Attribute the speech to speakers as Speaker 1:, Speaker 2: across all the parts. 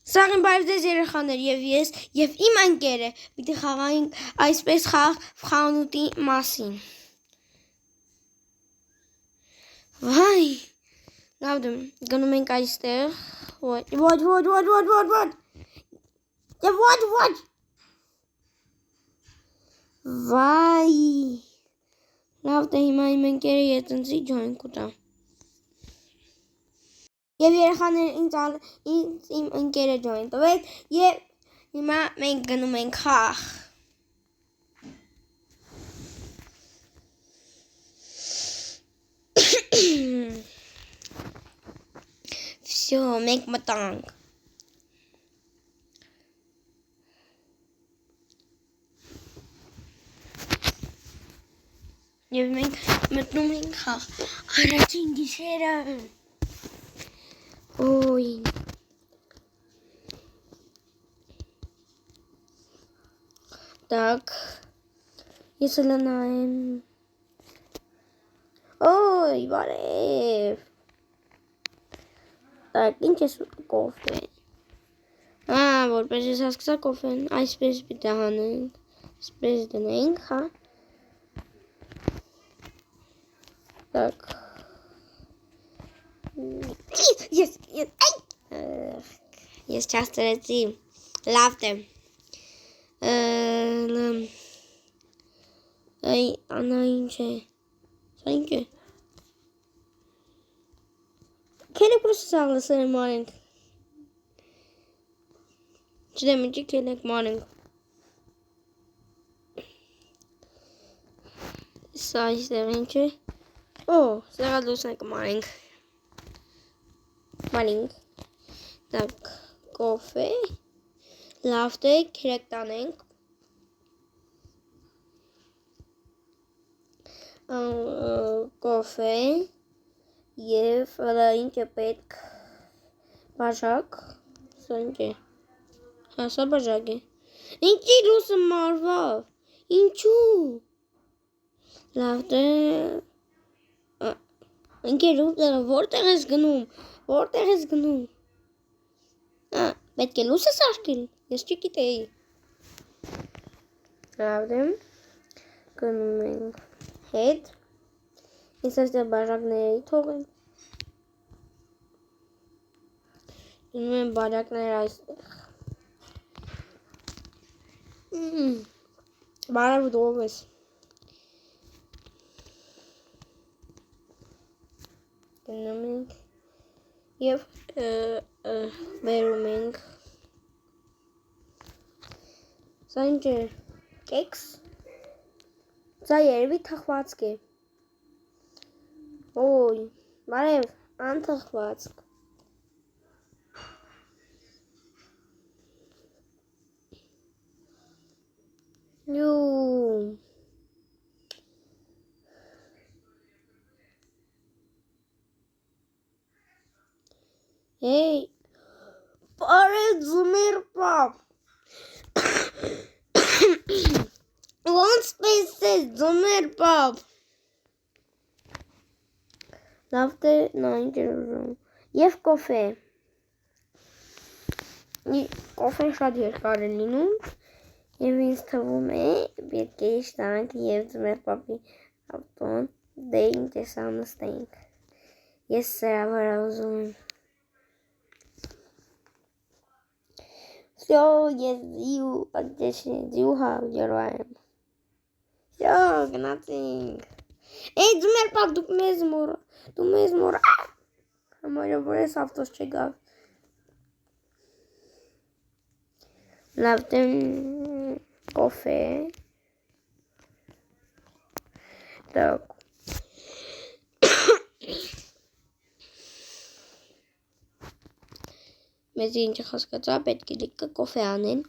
Speaker 1: Սաղին բարև ձեզ երեխաներ եւ ես եւ իմ ընկերը պիտի խաղայինք այսպես խաղ խանութի մասին։ Վայ, լավ դեմ գնում ենք այստեղ։ What? Վայ։ Լավ դե հիմա իմ ընկերը ետնցի ջոին կուտա։ Եվ երեխաներ ինձ իմ ընկերը ջոին տվեց եւ հիմա մենք գնում ենք խաղ։ Всё, մենք մտանք։ Եվ մենք մտնում ենք խաղ։ Առաջին գիշերը։ Ой. Так. Если наем. Ой, բարև։ Так, ինչ է կոֆե։ Որպես ես հասկացա կոֆեն, այսպես պիտի անենք։ Այսպես դնենք, հա։ Так. Ես չաստրեցի, լավ դե, այ անա ինչ է, սա ինչ է, կելեք պրոստը սաղ լսել մարենք, չդեմ ինչի կելեք մարենք, սա այստեղ ինչ է, սեղա լուսնեք մարենք, Մարինք, так, կոֆե, լավ դե, քրեք տանենք, կոֆե, և ինչ է պետք, բաժակ, սա ինչ է, հա, սա բաժակ է, ինչի լուսը մարվավ, ինչու, լավ դե, ընկեր որտեղ ես գնում, պետք է լույսը սարքել, ես չգիտեի, լավ դե, գնում ենք հետ, ես այստեղ բաժակների թողենք, գնում են բաժակներ այստեղ, բարև դով ես, գնում ենք, և վերում ենք, սա ինչ է, կեքս, սա երևի թխվածք է, ոյ, բարև, անթխվածք, Hey, բարև ձմեր պապ, ոնց պես ես ձմեր պապ, լավ դե, նա ինչ էր ուզում, և կոֆե, կոֆեն շատ երկար է լինում, և ինձ թվում է, պետք է իշտանանք և ձմեր պապի ավտոն, դե ինչ ես անստենք, ես սրա վրա ուզում եմ, Всё, ես ձիու հավջրվայեմ, Всё, գնացինք, Էй, ձմեր պապ, դուք մեզ մորա, համարյա որ ես ավտոս չգավ, լավ դե կոֆե, так, մեզ ինչ հասկացա, պետք է լիքը կոֆե անեն,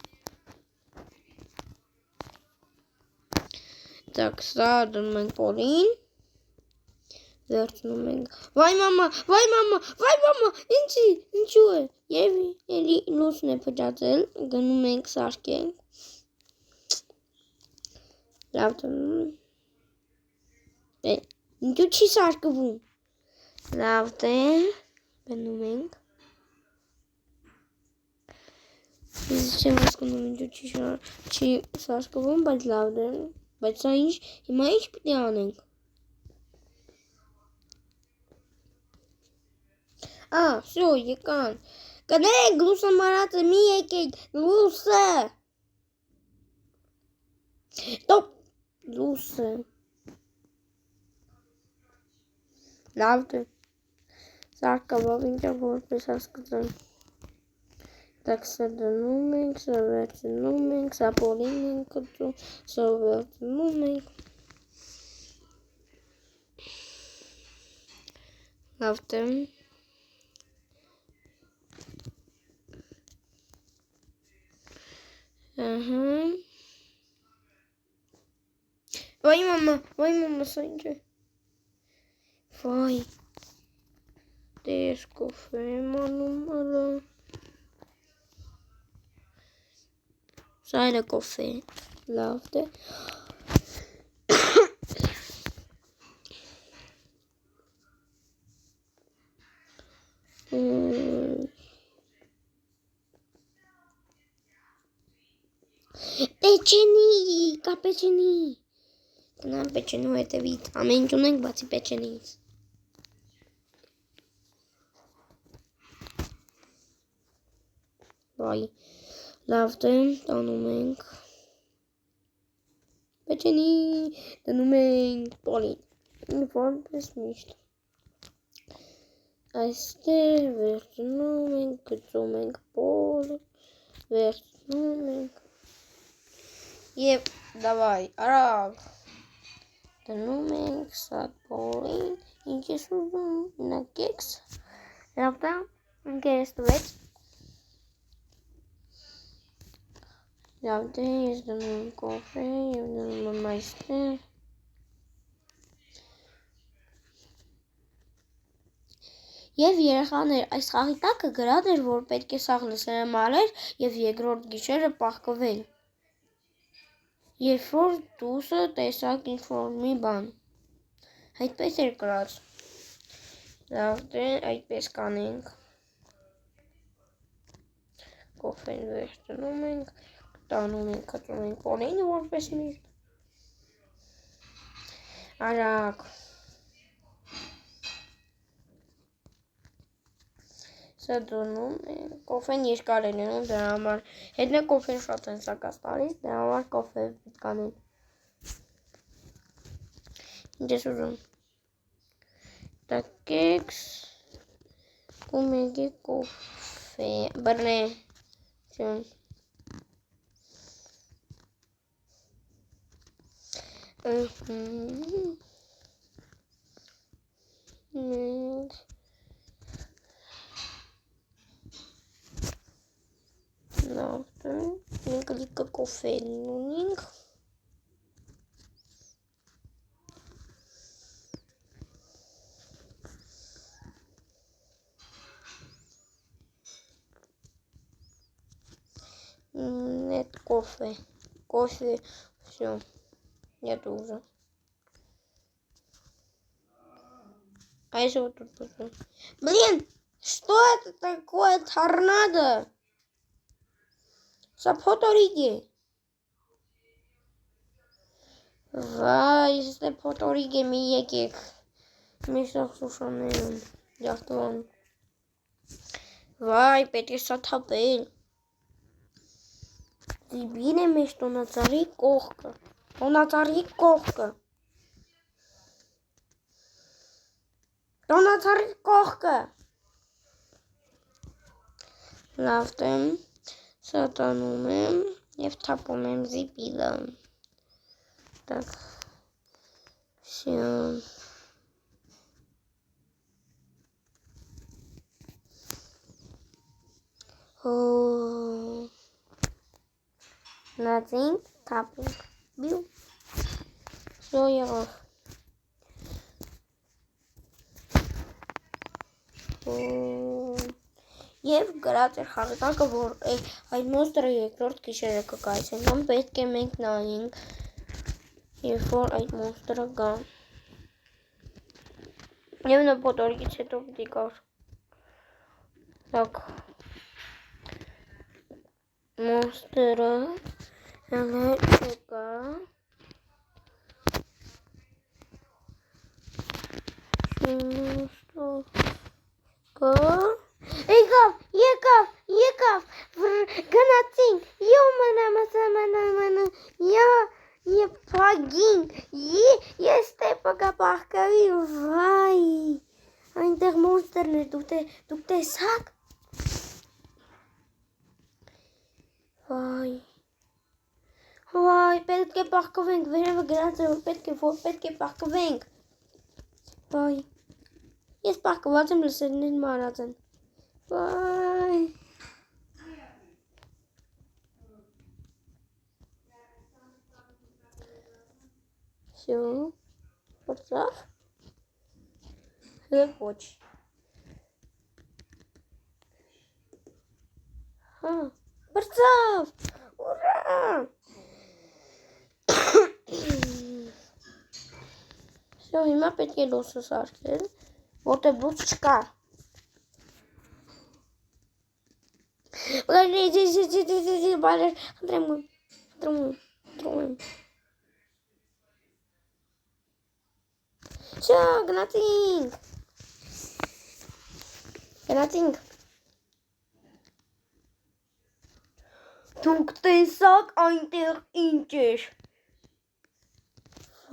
Speaker 1: так, սա դնում ենք պորին, վերցնում ենք, վայ մամա, ինչու է, և էլի լուսն է փճացել, գնում ենք սարքենք, լավ դնում, ինչու չի սարկվում, լավ դե, գնում ենք, Ես չեմ հասկանում ինչու չի սարսկվում, բայց լավ է։ Բայց սա ինչ, հիմա ինչ պիտի անենք։ Всё, եկան։ Կներեք, լուսը մարածը մի եկեք, լուսը։ Ստոպ, լուսը։ Լավ դե։ Սարկավավ ինչա որպես հասկացան։ Так, սա դնում ենք, սա վերցնում ենք, սա պոլին ենք կծում, սա վերցնում ենք։ Լավ դե։ Վայ մամա, սա ինչ է։ Վայ։ Դես կոֆե եմ անում ալա։ Սա էլ է կոֆե։ Լավ դե։ Պեչենի, կա պեչենի։ Տնամ պեչենու հետևից, ամեն ինչ ունենք բացի պեչենից։ Վայ, լավ դե, տանում ենք։ Պեչենի, տնում ենք պոլին, որպես միշտ։ Այստեղ վերցնում ենք, գծում ենք պոլը, վերցնում ենք։ Եվ դավայ, արավ, դնում ենք սա պոլին, ինչ ես ուզում, նա կեքս, լավ դա, ընկերս տվեց, լավ դե, ես դնում եմ կոֆե, և դնում եմ այստեղ, և երեխաներ, այս խաղի տակը գրած էր, որ պետք է սաղ լսերը մարեր և երկրորդ գիշերը պահկվել, երբ որ դուսը տեսակ ինչ-որ մի բան, այդպես էր գրած, լավ դե, այդպես կանենք, կոֆեն վերցնում ենք, տանում ենք, կծում ենք պոլին որպես միշտ, արագ, սա դնում ենք, կոֆեն երկար է լինում, դրա համար, հետն է կոֆեն շատ են սակաց տալիս, դրա համար կոֆե պիտի կանեն, ինչ ես ուզում, դա կեքս, ու մեկ է կոֆե, բրնե, չուն, մենք, լավ դե, մենք լիքը կոֆեն ունենք, нет кофе, все, нету уже. А если вот тут посмотрим? Блин, что это такое торнадо? Сапоториги. Вай, сапоториги ми եկեք. Միշտ սուշաներում, յախտվան. Վայ, պետք է սա թափել. Դիբին է մեջ տոնածառի կողքը. Տոնածառի կողքը. Տոնածառի կողքը. Լավ եմ, սա տանում եմ և թափում եմ զիպիլը. Так, все. Nothing, tapping, view. So եղավ. Եվ գրած էր խաղատակը, որ այդ մոնստրը երկրորդ գիշերը կկայացնի, պետք է մենք նայենք, երբ որ այդ մոնստրը գա։ Եվ նա փոթորիկից հետո պիտի գար։ Так. Մոնստերը հələ չկա։ Եկավ, գնացինք, և փագինք, ես տեպը պահկարի, վայ, այնտեղ մոնստերներ, դուք տեսակ, վայ, պետք է պահկվենք, վերևը գրած է, որ պետք է պահկվենք, վայ, ես պահկված եմ, լսերներ մարած են, վայ, Всё, բրծավ, և ոչ, բրծավ, ուրա, Всё, հիմա պետք է լույսը սարքել, որտեղ լույս չկա, խնդրում, Всё, գնացինք, դուք տեսակ այնտեղ ինչ էր,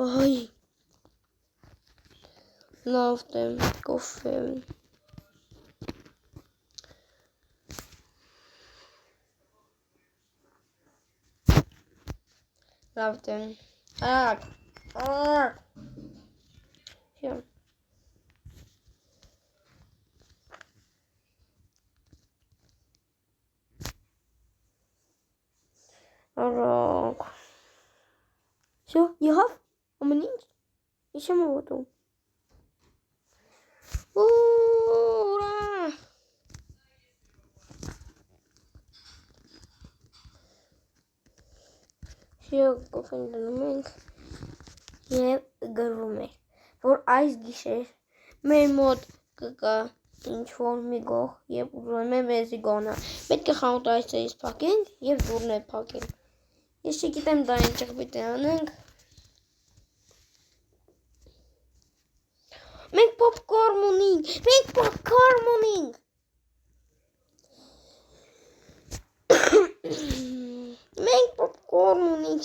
Speaker 1: վայ, լավ դեմ, կոֆե, լավ դեմ, արագ, Всё. Արագ, Всё, եղավ, ամեն ինչ, ես չեմ ուտում, ուրա, Всё, կոֆեն դնում ենք, և գրվում էր, որ այս գիշեր մեր մոտ կգա ինչ-որ մի գող և ուզում է մեզի գոնա, պետք է խանութը այստեղից փակենք և դուռները փակենք, ես չգիտեմ դա ինչեղ պիտի անենք, մենք պոպկորն ունենք,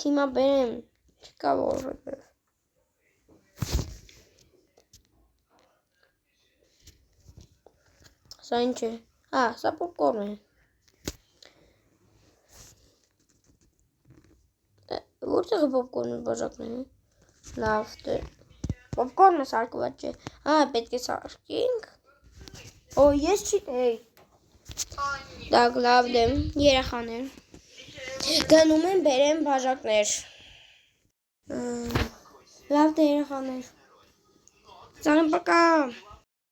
Speaker 1: հիմա բերեմ, չկա որովհետև, սա ինչ է, սա պոպկորն է, որտեղ է պոպկորնի բաժակները, լավ դեր, պոպկորնը սարկված չէ, պետք է սարկենք, ես չիտեի, լավ դեմ, երեխաներ, գնում են բերեմ բաժակներ, լավ դե երեխաներ, ծանոպակա,